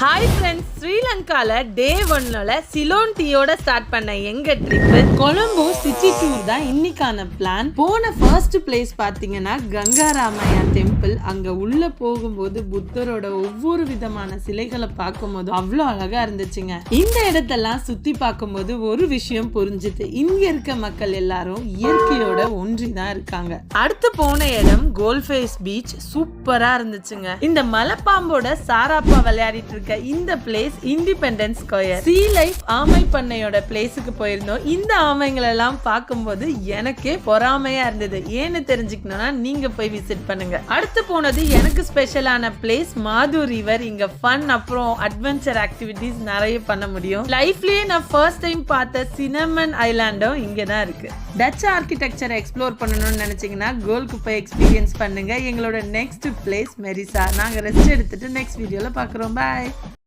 Hi friends, ஸ்ரீலங்கால டே 1ல Ceylon டீயோட start பண்ண எங்க ட்ரிப் கொலம்போ சிட்டி டூர் தான் இன்னைக்கான பிளான். போன ஃபர்ஸ்ட் பிளேஸ் பாத்தீங்கன்னா கங்காராமையா டெம்பிள். அங்க உள்ள போகும்போது புத்தரோட ஒவ்வொரு விதமான சிலைகளை பார்க்கும்போது அவ்வளோ அழகா இருந்துச்சுங்க. இந்த இடத்தெல்லாம் சுத்தி பார்க்கும்போது ஒரு விஷயம் புரிஞ்சுது, இங்க இருக்க மக்கள் எல்லாரும் இயற்கையோட ஒன்றி தான் இருக்காங்க. அடுத்து போன இடம் கோல்ஃபேஸ் பீச். சூப்பரா இருந்துச்சுங்க. இந்த மலைப்பாம்போட சாராப்பா விளையாடிட்டு இருக்க இந்த பிளேஸ் இண்டிபெண்டன்ஸ் ஸ்கொயர். சீ லைஃப் ஆமை பண்ணையோட பிளேஸுக்கு போயிருந்தோம். இந்த ஆமைங்களை எல்லாம் பார்க்கும்போது எனக்கே பொறாமையா இருந்தது. ஏன்னு தெரிஞ்சுக்கணும்னா நீங்க போய் விசிட் பண்ணுங்க. அடுத்து போனது எனக்கு ஸ்பெஷலான பிளேஸ் மாது ரிவர். இங்க ஃபன் அப்புறம் அட்வென்ச்சர் ஆக்டிவிட்டிஸ் நிறைய பண்ண முடியும். லைஃப்லயே நான் ஃபர்ஸ்ட் டைம் பார்த்த சினமன் ஐலாண்டும் இங்க தான் இருக்கு. டச் ஆர்கிடெக்சரை எக்ஸ்ப்ளோர் பண்ணணும்னு நினைச்சீங்கன்னா கோல்க்கு போய் எக்ஸ்பீரியன்ஸ் பண்ணுங்க. எங்களோட நெக்ஸ்ட் பிளேஸ் மெரிசா. நாங்க ரெஸ்ட் எடுத்துட்டு நெக்ஸ்ட் வீடியோல பாக்குறோம். பாய்.